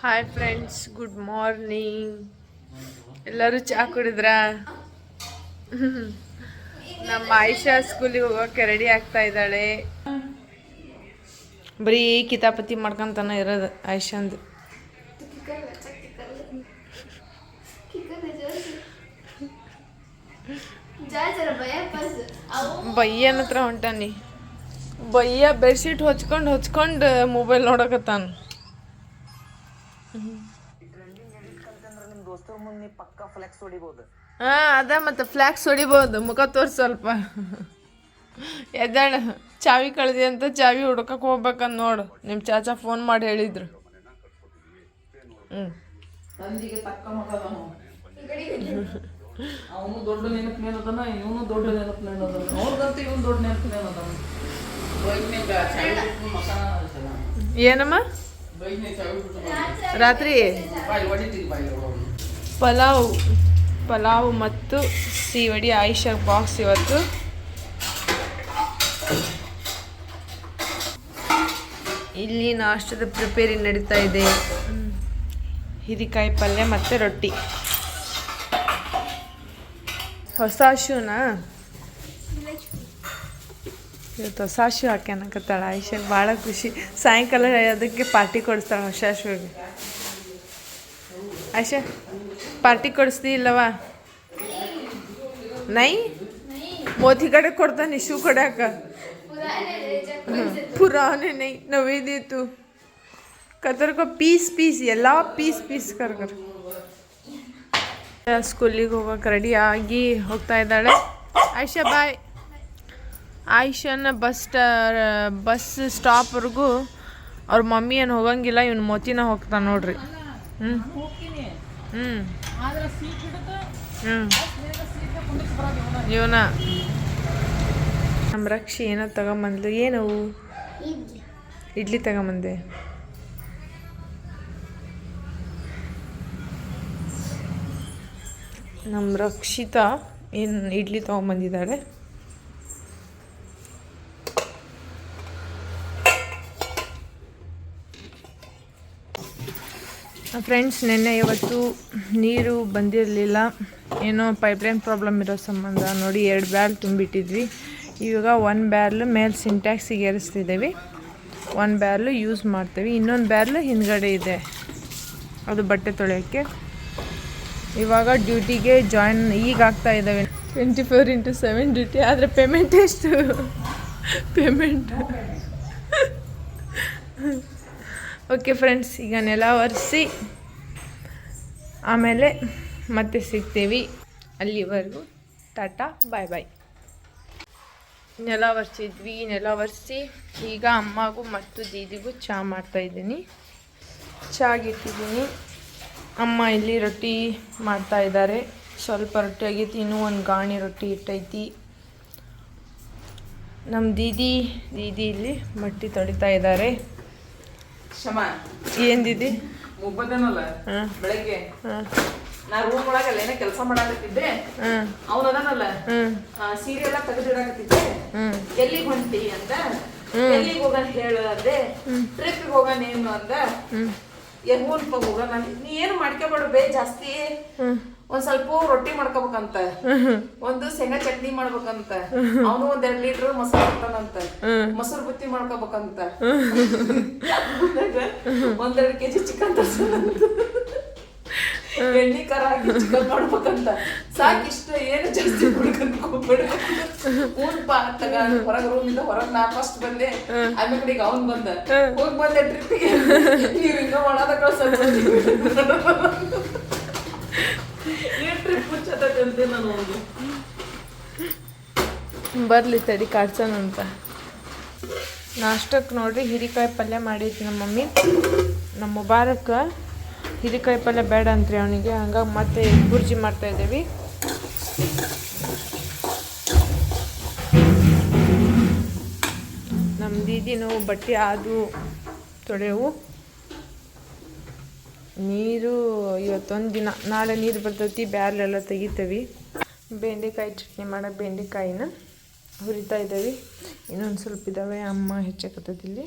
Hi friends, good morning. ಎಲ್ಲರೂ ಚಹಾ ಕುಡಿದ್ರಾ? ನಮ್ಮ ಆಯಿಷಾ ಸ್ಕೂಲಿಗೆ ಹೋಗೋಕೆ ರೆಡಿ ಆಗ್ತಾ ಇದ್ದಾಳೆ. ಬರೀ ಕಿತಾಪತಿ ಮಾಡ್ಕೊಂತಾನೆ ಇರೋದು ಆಯಿಷಾಂದು. ಬಯ್ಯನ ಹತ್ರ ಹೊಂಟಾನಿ. ಬಯ್ಯ ಬೆಡ್ಶೀಟ್ ಹೊಚ್ಕೊಂಡು ಮೊಬೈಲ್ ನೋಡಕತ್ತಾನ. ಹಾ, ಅದ ಮತ್ತೆ ಫ್ಲ್ಯಾಕ್ಸ್ ಹೊಡಿಬೋದು. ಮುಖ ತೋರ್ಸಿ ಸ್ವಲ್ಪ. ಎದ್ದಾಳ, ಚಾವಿ ಕಳ್ದಿ ಅಂತ ಚಾವಿ ಹುಡ್ಕಕ್ಕೆ ಹೋಗ್ಬೇಕಂತ ನೋಡು. ನಿಮ್ಮ ಚಾಚಾ ಫೋನ್ ಮಾಡಿ ಹೇಳಿದ್ರು. ಅವನು ದೊಡ್ಡ ನೆನಪಿನೇನದನ, ಇವನು ದೊಡ್ಡ ನೆನಪಿನೇನದನ. ಅವ್ರಿಗಂತ ಇವನು ದೊಡ್ಡ ನೆನಪಿನೇನದನ. ಏನಮ್ಮ ರಾತ್ರಿ ಪಲಾವ್ ಮತ್ತು ಸೀವಡಿ ಆಯಿಷಾ ಬಾಕ್ಸ್ ಇವತ್ತು. ಇಲ್ಲಿ ನಾಷ್ಟದ ಪ್ರಿಪೇರಿ ನಡೀತಾ ಇದೆ. ಹಿರಿಕಾಯಿ ಪಲ್ಯ ಮತ್ತು ರೊಟ್ಟಿ. ಹೊಸ ಶೂನಾ ಇವತ್ತು ಹೊಸ ಶೂ ಹಾಕ್ಯಾನಕತ್ತಾಳ ಆಯಿಷಾಗೆ ಭಾಳ ಖುಷಿ. ಸಾಯಂಕಾಲ ಅದಕ್ಕೆ ಪಾರ್ಟಿ ಕೊಡಿಸ್ತಾಳೆ ಹೊಸ ಶೂಗೆ. ಆಯಿಷಾ ಪಾರ್ಟಿ ಕೊಡಿಸ್ತಿ ಇಲ್ಲವಾ? ನೈ ಮೋದಿ ಕಡೆ ಕೊಡ್ತಾನೆ ಶೂ ಕೊಡ್ಯಾಕ. पुराने नहीं नवे दे तू कतर को पीस ಎಲ್ಲ ಪೀಸ್ ಕರ್ಕರ್. ಸ್ಕೂಲಿಗೆ ಹೋಗೋಕೆ ರೆಡಿ ಆಗಿ ಹೋಗ್ತಾ ಇದ್ದಾಳೆ ಆಯಿಷಾ. ಬಾಯ್. ಆಯಿಷಾನ ಬಸ್ ಸ್ಟಾಪ್ವರೆಗೂ ಅವ್ರ ಮಮ್ಮಿ ಏನು ಹೋಗಂಗಿಲ್ಲ. ಇವ್ನು ಮೋತಿನ ಹೋಗ್ತಾನೆ ನೋಡ್ರಿ. ಇವನ ನಮ್ಮ ರಕ್ಷಿ ಏನೋ ತಗೊಂಬಂದ್ಲು. ಏನವು? ಇಡ್ಲಿ ತಗೊಂಬಂದೆ. ನಮ್ಮ ರಕ್ಷಿತಾ ಏನು ಇಡ್ಲಿ ತೊಗೊಂಬಂದಿದ್ದಾಳೆ. ಫ್ರೆಂಡ್ಸ್, ನಿನ್ನೆ ಇವತ್ತು ನೀರು ಬಂದಿರಲಿಲ್ಲ. ಏನೋ ಪೈಪ್ಲೈನ್ ಪ್ರಾಬ್ಲಮ್ ಇರೋ ಸಂಬಂಧ ನೋಡಿ 2 ಬ್ಯಾರ್ಲ್ ತುಂಬಿಟ್ಟಿದ್ವಿ. ಇವಾಗ 1 ಬ್ಯಾರ್ಲ್ ಮೇಲೆ ಸಿಂಟ್ಯಾಕ್ಸಿಗೆ ಏರಿಸ್ತಿದ್ದೀವಿ. 1 ಬ್ಯಾರ್ಲು ಯೂಸ್ ಮಾಡ್ತೀವಿ. ಇನ್ನೊಂದು ಬ್ಯಾರ್ಲು ಹಿಂದ್ಗಡೆ ಇದೆ, ಅದು ಬಟ್ಟೆ ತೊಳೆಯೋಕ್ಕೆ. ಇವಾಗ ಡ್ಯೂಟಿಗೆ ಜಾಯಿನ್ ಈಗ ಆಗ್ತಾ ಇದ್ದಾವೆ. 24x7 duty. ಆದರೆ ಪೇಮೆಂಟ್ ಎಷ್ಟು? ಪೇಮೆಂಟ್ ಓಕೆ ಫ್ರೆಂಡ್ಸ್, ಈಗ ನೆಲ ಒರೆಸಿ ಆಮೇಲೆ ಮತ್ತೆ ಸಿಗ್ತೀವಿ. ಅಲ್ಲಿವರೆಗೂ ಟಾಟಾ, ಬಾಯ್ ಬಾಯ್. ನೆಲ ಒರೆಸಿ ಈಗ ಅಮ್ಮಗೂ ಮತ್ತು ದೀದಿಗೂ ಚಹಾ ಮಾಡ್ತಾಯಿದ್ದೀನಿ. ಚಾಗಿಟ್ಟಿದ್ದೀನಿ. ಅಮ್ಮ ಇಲ್ಲಿ ರೊಟ್ಟಿ ಮಾಡ್ತಾ ಇದ್ದಾರೆ. ಸ್ವಲ್ಪ ರೊಟ್ಟಿ ಆಗೈತಿ, ಇನ್ನೂ ಒಂದು ಗಾಣಿ ರೊಟ್ಟಿ ಇಟ್ಟೈತಿ. ನಮ್ಮ ದೀದಿ ಇಲ್ಲಿ ಮಟ್ಟಿ ತೊಳಿತಾ ಇದ್ದಾರೆ. ಏನು ದೀದಿ? ಮುಬ್ಬದನಲ್ಲ ಬೆಳಗ್ಗೆ ನಾ ರೂಮ್ ಒಳಗಲ್ಲ ಏನೋ ಕೆಲಸ ಮಾಡಾಕತ್ತಿದ್ದೆ. ಅವನದನಲ್ಲ ಸೀರೆ ಎಲ್ಲ ತೆಗೆದಿಡಾಕತ್ತಿದ್ದೆ. ಎಲ್ಲಿಗೆ ಹೊಂಟಿ ಅಂತ, ಎಲ್ಲಿಗೆ ಹೋಗೋಣ ಹೇಳು ಅಂದೆ. ಟ್ರಿಪ್ಗೆ ಹೋಗೋಣ ಏನು ಅಂದ. ಹೂನ್ಪ ಹೋಗೋಣ. ನೀ ಏನು ಮಾಡ್ಕೋಬೇಡ ಬೇ ಜಾಸ್ತಿ. ಒಂದ್ ಸ್ವಲ್ಪ ರೊಟ್ಟಿ ಮಾಡ್ಕೋಬೇಕಂತ, ಒಂದು ಶೇಂಗಾ ಚಟ್ನಿ ಮಾಡ್ಬೇಕಂತ. ಅವನು 1-2 ಲೀಟರ್ ಮೊಸರು ಹಾಕ್ತಾನಂತ. ಮೊಸರು ಬುತ್ತಿ ಮಾಡ್ಕೋಬೇಕಂತ. 1-2 kg ಚಿಕನ್ ತರ್ಸಂತ. ಎಣ್ಣೆ ಖಾರ ಹಾಕಿ ಚಿಕನ್ ಮಾಡ್ಬೇಕಂತ. ಸಾಕಿಷ್ಟ ಏನು ಜಾಸ್ತಿ ಹುಡ್ಕಂತ ಹೋಗ್ಬೇಡ. ಊನ್ಪ ತಗ ಹೊರಗೆ ರೂಮಿಂದ ಹೊರಗೆ ನಾ ಫಸ್ಟ್ ಬಂದೆ. ಆಮೇಲೆ ಕಡೆಗೆ ಅವ್ನು ಬಂದ. ಹೋಗಿ ಬಂದೆ ಟ್ರಿಪ್ಪಿಗೆ. ನೀವು ಹಿಂಗ ಮಾಡೋದ ಕಳ್ಸ ಬರ್ಲಿ ತಡಿ ಕಾಡ್ಸೋಣಂತ. ನಾಷ್ಟಕ್ಕೆ ನೋಡ್ರಿ ಹಿರಿಕಾಯಿ ಪಲ್ಯ ಮಾಡೈತಿ ನಮ್ಮ ಮಮ್ಮಿ. ನಮ್ಮ ಮುಬಾರಕ್ ಹಿರಿಕಾಯಿ ಪಲ್ಯ ಬೇಡ ಅಂತ್ರಿ ಅವನಿಗೆ. ಹಂಗಾಗಿ ಮತ್ತೆ ಬುರ್ಜಿ ಮಾಡ್ತಾ ಇದ್ದೀವಿ. ನಮ್ಮ ದೀದಿನೂ ಬಟ್ಟೆ ಆದು ತೊಳೆವು. ನೀರು ಇವತ್ತೊಂದು ದಿನ, ನಾಳೆ ನೀರು ಬರ್ತೈತಿ. ಬ್ಯಾರ್ಲೆಲ್ಲ ತೆಗಿತೀವಿ. ಬೆಂಡೆಕಾಯಿ ಚಟ್ನಿ ಮಾಡೋಕ್ಕೆ ಬೆಂಡೆಕಾಯಿನ ಹುರಿತಾ ಇದ್ದೀವಿ. ಇನ್ನೊಂದು ಸ್ವಲ್ಪ ಇದ್ದಾವೆ, ಅಮ್ಮ ಹೆಚ್ಚಕತ್ತದಿಲ್ಲಿ.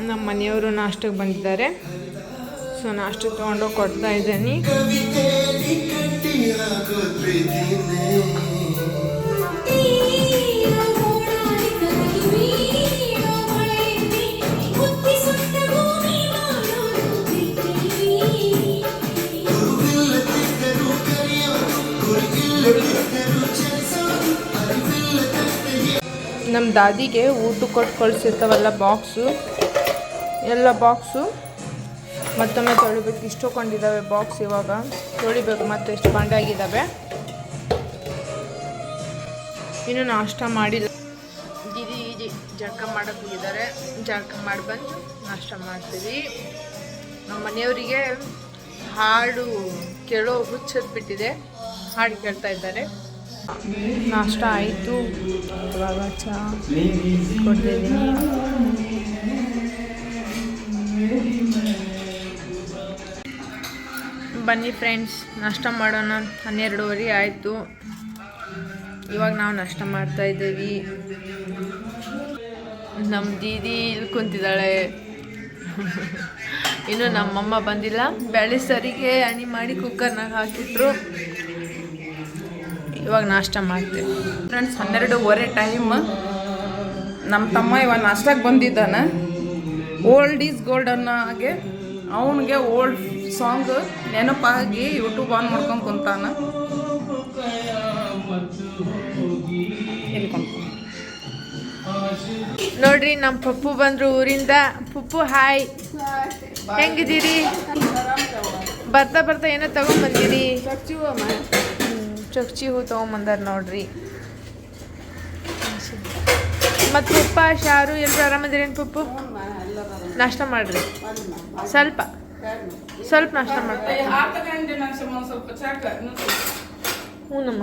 ನಮ್ಮ ಮನೆಯವರು ನಾಷ್ಟಕ್ಕೆ ಬಂದಿದ್ದಾರೆ. ಸೊ ನಾಷ್ಟಕ್ಕೆ ತೊಗೊಂಡೋಗಿ ಕೊಡ್ತಾ ಇದ್ದೀನಿ. ನಮ್ಮ ದಾದಿಗೆ ಊಟ ಕೊಟ್ಟು ಕಳಿಸಿರ್ತಾವಲ್ಲ ಬಾಕ್ಸು, ಎಲ್ಲ ಬಾಕ್ಸು ಮತ್ತೊಮ್ಮೆ ತೊಳಿಬೇಕು. ಇಷ್ಟೊಂದಿದ್ದಾವೆ ಬಾಕ್ಸ್, ಇವಾಗ ತೊಳಿಬೇಕು. ಮತ್ತೆ ಎಷ್ಟು ಬಾಂಡೆ ಆಗಿದ್ದಾವೆ. ಇನ್ನೂ ನಾಷ್ಟ ಮಾಡಿಲ್ಲ. ದೀದಿ ಜಳಕ ಮಾಡಕ್ಕೆ ಹೋಗಿದ್ದಾರೆ. ಜಳಕ ಮಾಡಿ ಬಂದು ನಾಷ್ಟ ಮಾಡ್ತೀವಿ. ನಮ್ಮ ಮನೆಯವರಿಗೆ ಹಾಡು ಕೇಳೋ ಹುಚ್ಚದ್ ಬಿಟ್ಟಿದೆ, ಹಾಡು ಕೇಳ್ತಾ ಇದ್ದಾರೆ. ನಾಷ್ಟ ಆಯಿತು. ಇವಾಗ ಚಹಾ ಕೊಡ್ತಿದ್ದೀನಿ. ಬನ್ನಿ ಫ್ರೆಂಡ್ಸ್, ನಾಷ್ಟ ಮಾಡೋಣ. 12:30 ಆಯಿತು. ಇವಾಗ ನಾವು ನಾಷ್ಟ ಮಾಡ್ತಾ ಇದ್ದೀವಿ. ನಮ್ಮ ದೀದಿ ಇಲ್ಲಿ ಕುಂತಿದ್ದಾಳೆ. ಇನ್ನು ನಮ್ಮಮ್ಮ ಬಂದಿಲ್ಲ. ಬೇಳೆ ಸರಿಗೆ ಎಣ್ಣೆ ಮಾಡಿ ಕುಕ್ಕರ್ನಾಗ ಹಾಕಿಟ್ರು. ಇವಾಗ ನಾಷ್ಟ ಮಾಡ್ತೇವೆ ಫ್ರೆಂಡ್ಸ್. 12:30 ಟೈಮ್. ನಮ್ಮ ತಮ್ಮ ಇವಾಗ ನಾಷ್ಟಕ್ಕೆ ಬಂದಿದ್ದಾನೆ. ಓಲ್ಡ್ ಈಸ್ ಗೋಲ್ಡ್ ಅನ್ನೋಗೆ ಅವನಿಗೆ ಓಲ್ಡ್ ಸಾಂಗ್ ನೆನಪಾಗಿ ಯೂಟ್ಯೂಬ್ ಆನ್ ಮಾಡ್ಕೊಂಡು ಕುಂತಾನ. ನೋಡ್ರಿ, ನಮ್ಮ ಪಪ್ಪು ಬಂದರು ಊರಿಂದ. ಪಪ್ಪು ಹಾಯ್, ಹೆಂಗಿದ್ದೀರಿ? ಬರ್ತಾ ಬರ್ತಾ ಏನೋ ತಗೊಂಬಂದಿರಿ. ಚೊಕ್ಚಿ ಹೂ ತೊಗೊಂಬಂದಾರ ನೋಡ್ರಿ. ಮತ್ತು ಪಪ್ಪ ಶಾರು ಎಲ್ಲರೂ ಆರಾಮದಿರೇನು? ಪಪ್ಪು ನಾಷ್ಟ ಮಾಡ್ರಿ. ಸ್ವಲ್ಪ ನಾಷ್ಟ ಮಾಡ್ತಾರೆ. ಹ್ಞೂ ನಮ್ಮ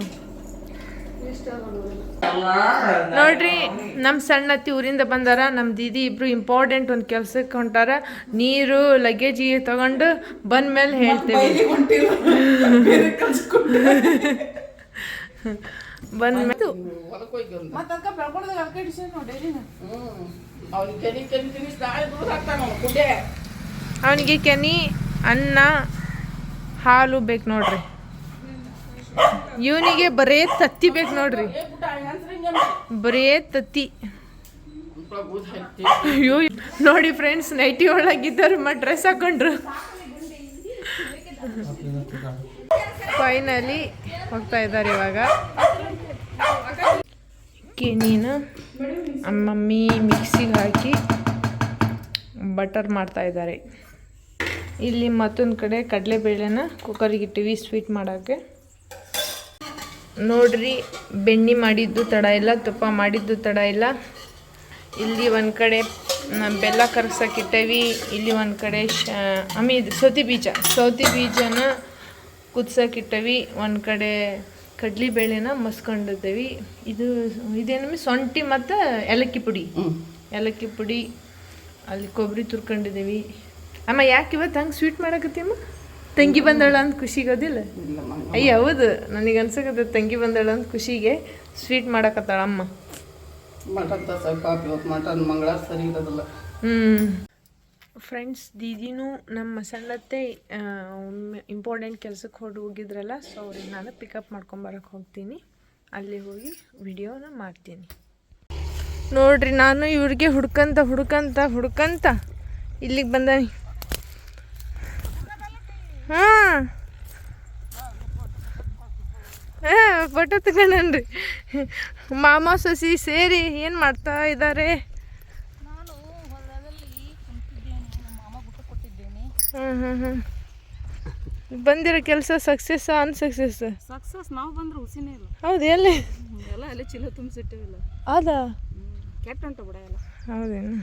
ನೋಡ್ರಿ, ನಮ್ಮ ಸಣ್ಣತ್ತಿ ಊರಿಂದ ಬಂದಾರ. ನಮ್ಮ ದೀದಿ ಇಬ್ರು ಇಂಪಾರ್ಟೆಂಟ್ ಒಂದು ಕೆಲ್ಸಕ್ಕೆ ಹೊಂಟಾರ. ನೀರು ಲಗೇಜಿಗೆ ತಗೊಂಡು ಬಂದ ಮೇಲೆ ಹೇಳ್ತೇವೆ. ಬಂದ ಮೇಲೆ ಅವನಿಗೆ ಕೆನಿ, ಅನ್ನ, ಹಾಲು ಬೇಕು ನೋಡ್ರಿ. ಇವನಿಗೆ ಬರೇ ತತ್ತಿ ಬೇಕು ನೋಡ್ರಿ, ಬರೇ ತತ್ತಿ. ಅಯ್ಯೋ ನೋಡಿ ಫ್ರೆಂಡ್ಸ್, ನೈಟಿ ಒಳಗಿದ್ದಾರೆ, ಡ್ರೆಸ್ ಹಾಕೊಂಡ್ರು. ಫೈನಲಿ ಹೋಗ್ತಾ ಇದ್ದಾರೆ ಇವಾಗ. ಕೆನಿನ ಮಮ್ಮಿ ಮಿಕ್ಸಿಗೆ ಹಾಕಿ ಬಟರ್ ಮಾಡ್ತಾ ಇದ್ದಾರೆ. ಇಲ್ಲಿ ಮತ್ತೊಂದು ಕಡೆ ಕಡಲೆಬೇಳೆನ ಕುಕ್ಕರಿಗೆ ಇಟ್ಟಿವಿ ಸ್ವೀಟ್ ಮಾಡೋಕ್ಕೆ. ನೋಡ್ರಿ, ಬೆಣ್ಣೆ ಮಾಡಿದ್ದು ತಡ ಇಲ್ಲ, ತುಪ್ಪ ಮಾಡಿದ್ದು ತಡ ಇಲ್ಲ. ಇಲ್ಲಿ ಒಂದು ಕಡೆ ಬೆಲ್ಲ ಕರಗ್ಸಕ್ಕಿಟ್ಟೇವಿ. ಇಲ್ಲಿ ಒಂದು ಕಡೆ ಸೌತಿ ಬೀಜನ ಕುದಿಸೋಕ್ಕಿಟ್ಟೇವಿ. ಒಂದು ಕಡೆ ಕಡಲೆಬೇಳೆನ ಮಸ್ಕೊಂಡಿದ್ದೇವೆ. ಇದೇನಮ್ಮಿ ಸೊಂಟಿ ಮತ್ತು ಏಲಕ್ಕಿ ಪುಡಿ. ಅಲ್ಲಿ ಕೊಬ್ಬರಿ ತುರ್ಕೊಂಡಿದ್ದೀವಿ. ಅಮ್ಮ ಯಾಕೆ ಇವತ್ತು ಹಂಗೆ ಸ್ವೀಟ್ ಮಾಡಕತ್ತೀಮ್ಮ? ತಂಗಿ ಬಂದಳ ಅಂತ ಖುಷಿಗೋದಿಲ್ಲ? ಅಯ್ಯ ಹೌದು, ನನಗೆ ಅನ್ಸಕತ್ತ ತಂಗಿ ಬಂದಳ ಅಂತ ಖುಷಿಗೆ ಸ್ವೀಟ್ ಮಾಡಕತ್ತಾಳ ಅಮ್ಮ. ಫ್ರೆಂಡ್ಸ್, ದೀದಿನೂ ನಮ್ಮ ಸಣ್ಣತ್ತೆ ಇಂಪಾರ್ಟೆಂಟ್ ಕೆಲ್ಸಕ್ಕೆ ಹೋಗಿದ್ರಲ್ಲ, ಸೊ ಅವ್ರಿಗೆ ನಾನು ಪಿಕಪ್ ಮಾಡ್ಕೊಂಬರಕ್ಕೆ ಹೋಗ್ತೀನಿ. ಅಲ್ಲಿ ಹೋಗಿ ವಿಡಿಯೋನ ಮಾಡ್ತೀನಿ. ನೋಡ್ರಿ, ನಾನು ಇವ್ರಿಗೆ ಹುಡ್ಕಂತ ಇಲ್ಲಿಗೆ ಬಂದಾನಿ. ಹಾಂ ಫೋಟೋ ತಗೊಂಡ್ರಿ. ಮಾಮ ಸೊಸಿ ಸೇರಿ ಏನು ಮಾಡ್ತಾ ಇದ್ದಾರೆ? ಬಂದಿರೋ ಕೆಲಸ ಸಕ್ಸಸ್ ಅನ್ಸಕ್ಸಸ್? ಸಕ್ಸಸ್ ನಾವು ಬಂದ್ರೆ ಹುಸಿನೇ ಇಲ್ಲ. ಹೌದು, ಎಲ್ಲಿ ಎಲ್ಲ ಅಲ್ಲಿ ಚೀಲ ತುಂಬಿಸಿಟ್ಟಿವಿಲ್ಲ. ಹೌದಾ? ಕೆಟ್ಟ ಉಂಟು ಬಿಡ ಎಲ್ಲ. ಹೌದೇನು?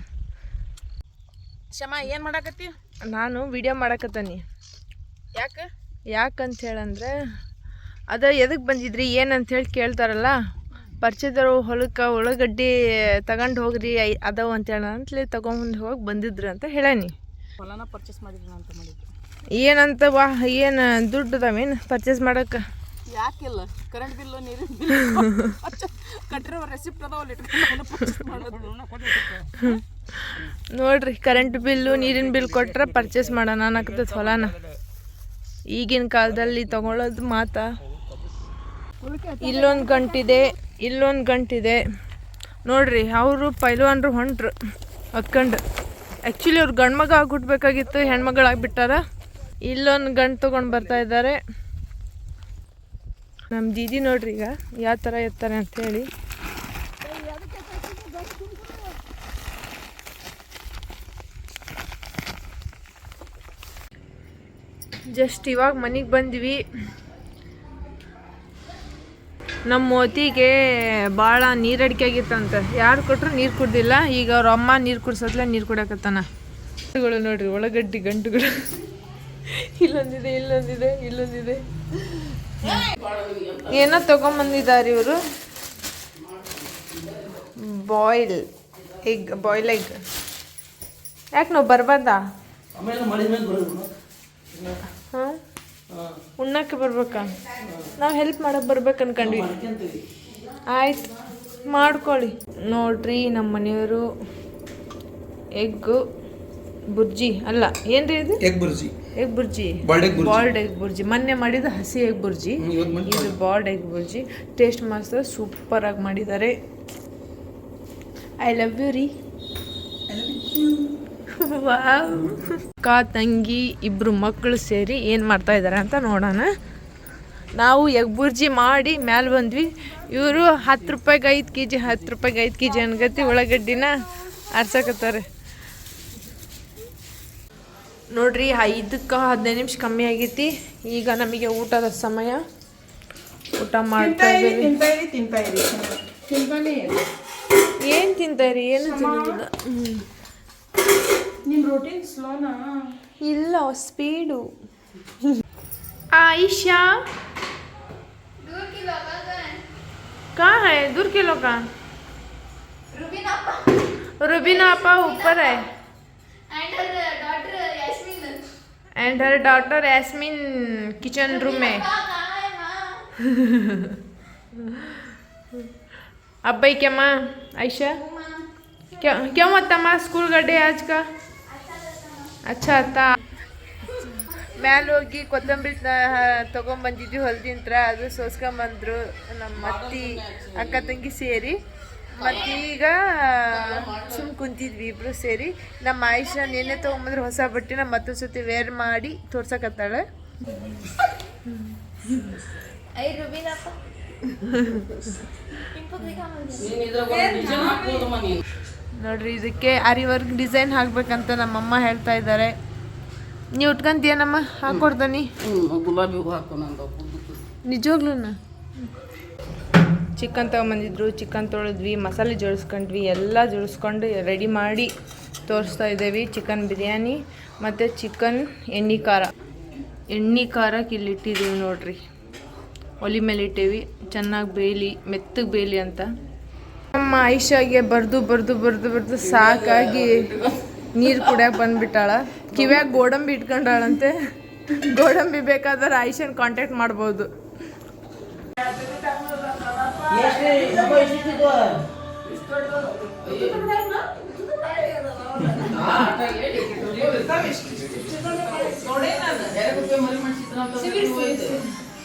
ಶಮ ಏನು ಮಾಡಾಕತ್ತಿ? ನಾನು ವಿಡಿಯೋ ಮಾಡಕತ್ತಾನಿ. ಯಾಕಂತ ಹೇಳಂದ್ರೆ ಎದಕ್ಕೆ ಬಂದಿದ್ರಿ ಏನಂತ ಹೇಳಿ ಕೇಳ್ತಾರಲ್ಲ, ಪರಿಚಯದವರು ಹೊಲಕ್ಕೆ ಉಳ್ಳಾಗಡ್ಡಿ ತಗೊಂಡು ಹೋಗ್ರಿ ಅದಾವ ಅಂತೇಳ ಅಂತಲೇ ತಗೊಂಡು ಹೋಗಿ ಬಂದಿದ್ರು ಅಂತ ಹೇಳೀನಿ. ಹೊಲನ ಪರ್ಚೇಸ್ ಮಾಡಿದ್ರಿ ಅಂತ ಮಾಡಿದ್ವಿ. ಏನಂತ ಏನು ದುಡ್ಡು ಅದಾವೇನು ಪರ್ಚೇಸ್ ಮಾಡೋಕ್ಕೆ? ಯಾಕಿಲ್ಲ, ಕರೆಂಟ್ ಬಿಲ್ಲು, ನೀರಿನ ಬಿಲ್ಲು ಕಟ್ಟಿರೋ ರೆಸಿಪ್ಟ್ ಅದಾವಲ್ಲ ಇಟ್ಕೊಂಡು ಪರ್ಚೇಸ್ ಮಾಡೋದು. ನೋಡ್ರಿ ಕರೆಂಟ್ ಬಿಲ್ಲು ನೀರಿನ ಬಿಲ್ ಕೊಟ್ರೆ ಪರ್ಚೇಸ್ ಮಾಡೋಣ ಅನ್ನಕತ್ತೈತೆ ಹೊಲನ. ಈಗಿನ ಕಾಲದಲ್ಲಿ ತಗೊಳ್ಳೋದು ಮಾತಾ. ಇಲ್ಲೊಂದು ಗಂಟಿದೆ ನೋಡ್ರಿ. ಅವರು ಪೈಲ್ವಾನ್ರು ಹೊಂಟ್ರು ಹೊತ್ಕೊಂಡು. ಆ್ಯಕ್ಚುಲಿ ಅವ್ರು ಗಂಡು ಮಗ ಆಗ್ಬಿಟ್ಬೇಕಾಗಿತ್ತು, ಹೆಣ್ಮಗಳಾಗ್ಬಿಟ್ಟಾರ. ಇಲ್ಲೊಂದು ಗಂಟು ತೊಗೊಂಡು ಬರ್ತಾ ಇದ್ದಾರೆ ನಮ್ಮ ದೀದಿ. ನೋಡ್ರಿ ಈಗ ಯಾವ ಥರ ಇರ್ತಾರೆ ಅಂಥೇಳಿ. ಜಸ್ಟ್ ಇವಾಗ ಮನೆಗೆ ಬಂದ್ವಿ. ನಮ್ಮ ಮೋತಿಗೆ ಭಾಳ ನೀರು ಅಡಿಕೆ ಆಗಿತ್ತಂತೆ. ಯಾರು ಕೊಟ್ಟರು ನೀರು ಕುಡ್ದಿಲ್ಲ. ಈಗ ಅವ್ರ ಅಮ್ಮ ನೀರು ಕುಡ್ಸತ್ಲೆ ನೀರು ಕುಡಿಯಕತ್ತಾನ. ನೋಡ್ರಿ ಒಳಗಡ್ಡಿ ಗಂಟುಗಳು. ಇಲ್ಲೊಂದಿದೆ. ಏನೋ ತಗೊಂಬಂದಿದ್ದಾರೆ ಇವರು. Boil egg. ಯಾಕೆ ನಾವು ಬರ್ಬಾರ್ದಾ? ಹಾಂ, ಉಣ್ಣಕ್ಕೆ ಬರ್ಬೇಕಾ? ನಾವು ಹೆಲ್ಪ್ ಮಾಡಕ್ಕೆ ಬರ್ಬೇಕು ಅನ್ಕೊಂಡ್ವಿ. ಆಯ್ತು, ಮಾಡ್ಕೊಳ್ಳಿ. ನೋಡ್ರಿ ನಮ್ಮ ಮನೆಯವರು ಎಗ್ ಬುರ್ಜಿ ಅಲ್ಲ, ಏನ್ರಿ ಇದು? Egg bhurji bald egg bhurji. ಮೊನ್ನೆ ಮಾಡಿದ ಹಸಿ ಎಗ್ ಬುರ್ಜಿ, ಇದು ಬಾಲ್ಡ್ ಎಗ್ ಬುರ್ಜಿ. ಟೇಸ್ಟ್ ಮಾತ್ರ ಸೂಪರ್ ಆಗಿ ಮಾಡಿದ್ದಾರೆ. ಐ ಲವ್ ಯು ರೀ. ವಾವ್. ಅಕ್ಕ ತಂಗಿ ಇಬ್ಬರು ಮಕ್ಕಳು ಸೇರಿ ಏನು ಮಾಡ್ತಾ ಇದ್ದಾರೆ ಅಂತ ನೋಡೋಣ. ನಾವು ಎಗ್ ಬುರ್ಜಿ ಮಾಡಿ ಮ್ಯಾಲೆ ಬಂದ್ವಿ. ಇವರು 10 ರೂಪಾಯಿಗೆ 5 kg 10 ರೂಪಾಯಿಗೆ 5 kg ಅನ್ಗತಿ ಉಳ್ಳಾಗಡ್ಡಿನ ಆರ್ಸಕತ್ತಾರೆ. ನೋಡ್ರಿ 5ಕ್ಕೆ 15 ನಿಮಿಷ ಕಮ್ಮಿ ಆಗೈತಿ. ಈಗ ನಮಗೆ ಊಟದ ಸಮಯ. ಊಟ ಮಾಡ್ತಾ ಇದ್ದೀವಿ. ಏನು ತಿಂತಾಯಿರಿ? ಏನು ತಿನ್ನೋದಿಲ್ಲ. ನಿಮ್ಮ ರೂಟೀನ್ ಸ್ಲೋನಾ? ಇಲ್ಲ, ಸ್ಪೀಡು. आयशा कहाँ है? दूर के लोग कहाँ? रुबीना आपा ऊपर है. And her daughter Yasmin kitchen room में. अब भाई क्या माँ? आयशा क्या होता माँ? स्कूल का डे आज का अच्छा था. ಮ್ಯಾಲೆ ಹೋಗಿ ಕೊತ್ತಂಬರಿ ತೊಗೊಂಬಂದಿದ್ವಿ ಹೊಲದಿಂತ್ರ. ಅದು ಸೋಸ್ಕೊಂಬಂದ್ರು ನಮ್ಮ ಅಕ್ಕ ತಂಗಿ ಸೇರಿ. ಮತ್ತು ಈಗ ಕುಂತಿದ್ವಿ ಇಬ್ಬರು ಸೇರಿ. ನಮ್ಮ ಆಯಿಷಾ ನೆನ್ನೆ ತೊಗೊಂಬಂದ್ರೆ ಹೊಸ ಬಟ್ಟೆನ ಮತ್ತೊಂದು ಸತಿ ವೇರ್ ಮಾಡಿ ತೋರ್ಸಕತ್ತಾಳೆ. ನೋಡ್ರಿ, ಇದಕ್ಕೆ ಆರಿ ವರ್ಕ್ ಡಿಸೈನ್ ಹಾಕ್ಬೇಕಂತ ನಮ್ಮಮ್ಮ ಹೇಳ್ತಾ ಇದ್ದಾರೆ. ನೀವು ಉಟ್ಕೊಂತೀಯನಮ್ಮ? ಹಾಕೊಡ್ತಾನಿ. ಗುಲಾಬಿ ಹೂ ಹಾಕೋಣ ನಿಜವಾಗ್ಲೂ. ಚಿಕನ್ ತೊಗೊಂಬಂದಿದ್ರು, ಚಿಕನ್ ತೊಳೆದ್ವಿ, ಮಸಾಲೆ ಜೋಡಿಸ್ಕೊಂಡ್ವಿ, ಎಲ್ಲ ಜೋಡಿಸ್ಕೊಂಡು ರೆಡಿ ಮಾಡಿ ತೋರಿಸ್ತಾ ಇದ್ದೇವೆ. ಚಿಕನ್ ಬಿರಿಯಾನಿ ಮತ್ತು ಚಿಕನ್ ಎಣ್ಣೆ ಖಾರಕ್ಕೆ ಇಲ್ಲಿ ಇಟ್ಟಿದ್ದೀವಿ ನೋಡ್ರಿ. ಒಲಿ ಮೇಲೆ ಇಟ್ಟೇವಿ, ಚೆನ್ನಾಗಿ ಬೇಯಲಿ, ಮೆತ್ತಗೆ ಬೇಯಲಿ ಅಂತ. ನಮ್ಮ ಆಯಿಷಾಗೆ ಬರ್ದು ಸಾಕಾಗಿ ನೀರು ಕುಡಿಯೋಕೆ ಬಂದುಬಿಟ್ಟಾಳ. ಕಿವ್ಯಾಗ ಗೋಡಂಬಿ ಇಟ್ಕೊಂಡಾಳಂತೆ. ಗೋಡಂಬಿ ಬೇಕಾದ್ರೆ ಆಯಿಷನ್ ಕಾಂಟ್ಯಾಕ್ಟ್ ಮಾಡ್ಬೋದು.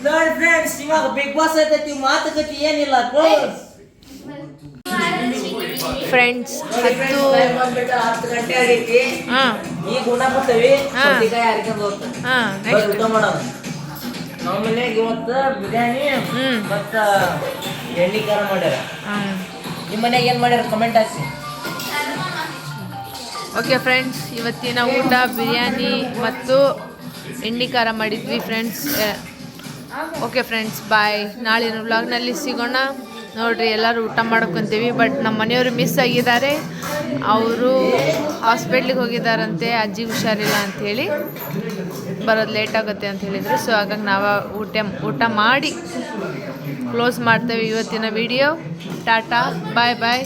ನೋಡಿ ಫ್ರೆಂಡ್ಸ್, ಇವಾಗ ಬಿಗ್ ಬಾಸ್ ಐತೈತಿ, ಮಾತುಕತೆ ಏನಿಲ್ಲ. ಫ್ರೆಂಡ್ಸ್ 10 ಗಂಟೆ ಆಗೈತಿ. ಈಗ ಉಣ್ಣ ಬರ್ತೀವಿ. ಊಟ ಮಾಡೋಣ. ನಮ್ಮ ಮನ್ಯಾಗ ಇವತ್ತು ಬಿರಿಯಾನಿ ಮತ್ತು ಎಣ್ಣೆ ಖಾರ ಮಾಡ್ಯಾರ. ನಿಮ್ಮ ಮನ್ಯಾಗ ಏನು ಮಾಡ್ಯಾರ ಕಮೆಂಟ್ ಹಾಕಿ. ಓಕೆ ಫ್ರೆಂಡ್ಸ್, ಇವತ್ತಿನ ಊಟ ಬಿರಿಯಾನಿ ಮತ್ತು ಎಣ್ಣೆ ಖಾರ ಮಾಡಿದ್ವಿ ಫ್ರೆಂಡ್ಸ್. ಓಕೆ ಫ್ರೆಂಡ್ಸ್, ಬಾಯ್. ನಾಳಿನ ವ್ಲಾಗ್ನಲ್ಲಿ ಸಿಗೋಣ. ನೋಡ್ರಿ, ಎಲ್ಲರೂ ಊಟ ಮಾಡ್ಕೊತೀವಿ. ಬಟ್ ನಮ್ಮ ಮನೆಯವರು ಮಿಸ್ ಆಗಿದ್ದಾರೆ. ಅವರು ಹಾಸ್ಪಿಟ್ಲಿಗೆ ಹೋಗಿದ್ದಾರಂತೆ, ಅಜ್ಜಿಗೆ ಹುಷಾರಿಲ್ಲ ಅಂಥೇಳಿ. ಬರೋದು ಲೇಟ್ ಆಗುತ್ತೆ ಅಂತ ಹೇಳಿದರು. ಸೊ ಹಾಗಾಗಿ ನಾವು ಊಟ ಮಾಡಿ ಕ್ಲೋಸ್ ಮಾಡ್ತೇವೆ ಇವತ್ತಿನ ವಿಡಿಯೋ. ಟಾಟಾ, ಬಾಯ್ ಬಾಯ್.